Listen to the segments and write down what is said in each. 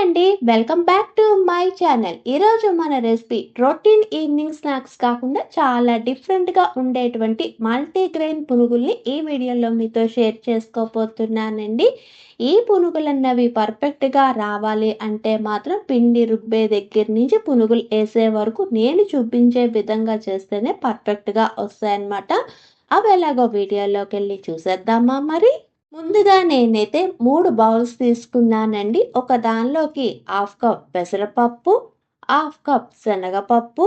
అండి. Welcome back to my channel. ఈరోజు మన రెసిపీ రొటీన్ ఈవినింగ్ స్నాక్స్ కాకుండా చాలా డిఫరెంట్‌గా ఉండేటువంటి మల్టీగ్రెయిన్ పునుగుల్ని ఈ వీడియోలో మీతో షేర్ చేసుకోబోతున్నానండి. ఈ పునుగులన్నవి పర్ఫెక్ట్‌గా రావాలి అంటే మాత్రం పిండి రుబ్బే దగ్గర నుంచి పునుగులు ఏసే వరకు నేను చూపించే విధంగా చేస్తేనే పర్ఫెక్ట్‌గా వస్తాయన్నమాట. అవి ఎలాగో వీడియోలోకెళ్ళి చూసేద్దామా మరి? ముందుగా నేనైతే 3 బౌల్స్ తీసుకున్నానండి. ఒక దానిలోకి హాఫ్ కప్ పెసరపప్పు, హాఫ్ కప్ శనగపప్పు,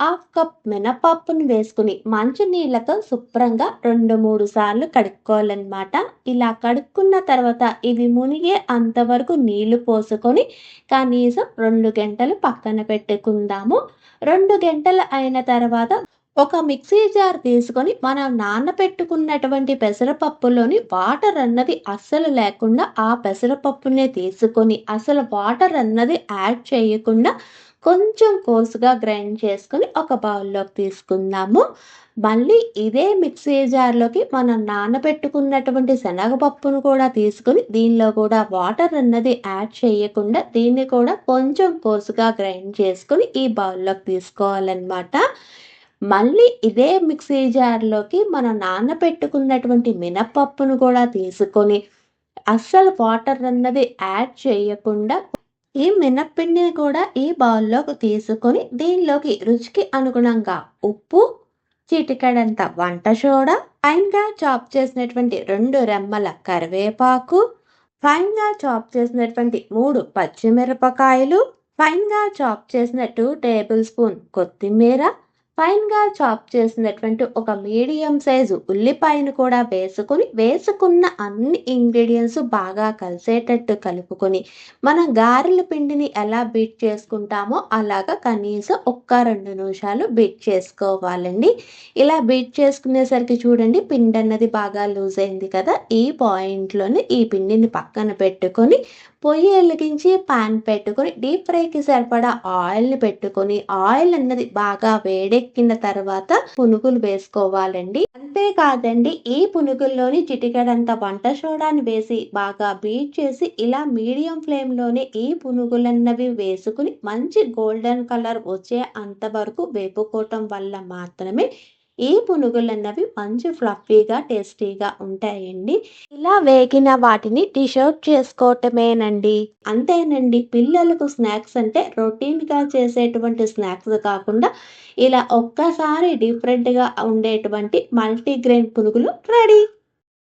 హాఫ్ కప్ మినపప్పుని వేసుకుని మంచినీళ్ళతో శుభ్రంగా 2, 3 సార్లు కడుక్కోవాలన్నమాట. ఇలా కడుక్కున్న తర్వాత ఇవి మునిగే అంతవరకు నీళ్లు పోసుకొని కనీసం 2 గంటలు పక్కన పెట్టుకుందాము. 2 గంటలు అయిన తర్వాత ఒక మిక్సీ జార్ తీసుకొని మనం నానబెట్టుకున్నటువంటి పెసరపప్పులోని వాటర్ అన్నది అస్సలు లేకుండా ఆ పెసరపప్పునే తీసుకొని అసలు వాటర్ అన్నది యాడ్ చేయకుండా కొంచెం కోర్సుగా గ్రైండ్ చేసుకొని ఒక బౌల్లోకి తీసుకుందాము. మళ్ళీ ఇదే మిక్సీ జార్లోకి మనం నానబెట్టుకున్నటువంటి శనగపప్పును కూడా తీసుకొని దీనిలో కూడా వాటర్ అన్నది యాడ్ చేయకుండా దీన్ని కూడా కొంచెం కోర్సుగా గ్రైండ్ చేసుకొని ఈ బౌల్లోకి తీసుకోవాలన్నమాట. మళ్ళీ ఇదే మిక్సీ జార్లోకి మనం నానబెట్టుకున్నటువంటి మినపప్పును కూడా తీసుకొని అస్సలు వాటర్ అన్నది యాడ్ చేయకుండా ఈ మినప్పిండిని కూడా ఈ బౌల్లోకి తీసుకొని దీనిలోకి రుచికి అనుగుణంగా ఉప్పు, చిటికెడంత వంట సోడా, ఫైన్గా చాప్ చేసినటువంటి 2 రెమ్మల కరివేపాకు, ఫైన్గా చాప్ చేసినటువంటి 3 పచ్చిమిరపకాయలు, ఫైన్గా చాప్ చేసిన 2 టేబుల్ స్పూన్ కొత్తిమీర, ఫైన్గా చాప్ చేసినటువంటి ఒక మీడియం సైజు ఉల్లిపాయను కూడా వేసుకున్న అన్ని ఇంగ్రీడియంట్స్ బాగా కలిసేటట్టు కలుపుకొని మనం గారెల పిండిని ఎలా బీట్ చేసుకుంటామో అలాగా కనీసం 1-2 నిమిషాలు బీట్ చేసుకోవాలండి. ఇలా బీట్ చేసుకునేసరికి చూడండి పిండి అన్నది బాగా లూజ్ అయింది కదా. ఈ పాయింట్లోనే ఈ పిండిని పక్కన పెట్టుకొని పొయ్యి వెలిగించి పాన్ పెట్టుకొని డీప్ ఫ్రైకి సరిపడా ఆయిల్ని పెట్టుకొని ఆయిల్ అన్నది బాగా వేడెక్కిన తర్వాత పునుగులు వేసుకోవాలండి. అంతేకాదండి ఈ పునుగుల్లోని చిటికెడంత వంట సోడాని వేసి బాగా బీట్ చేసి ఇలా మీడియం ఫ్లేమ్లోనే ఈ పునుగులన్నవి వేసుకుని మంచి గోల్డెన్ కలర్ వచ్చే అంతవరకు వేపుకోవటం వల్ల మాత్రమే ఈ పునుగులన్నవి మంచి ఫ్లఫీగా టేస్టీగా ఉంటాయండి. ఇలా వేగిన వాటిని డిష్ అవుట్ చేసుకోవటమేనండి. అంతేనండి. పిల్లలకు స్నాక్స్ అంటే రొటీన్‌గా చేసేటువంటి స్నాక్స్ కాకుండా ఇలా ఒక్కసారి డిఫరెంట్‌గా ఉండేటువంటి మల్టీగ్రెయిన్ పునుగులు రెడీ.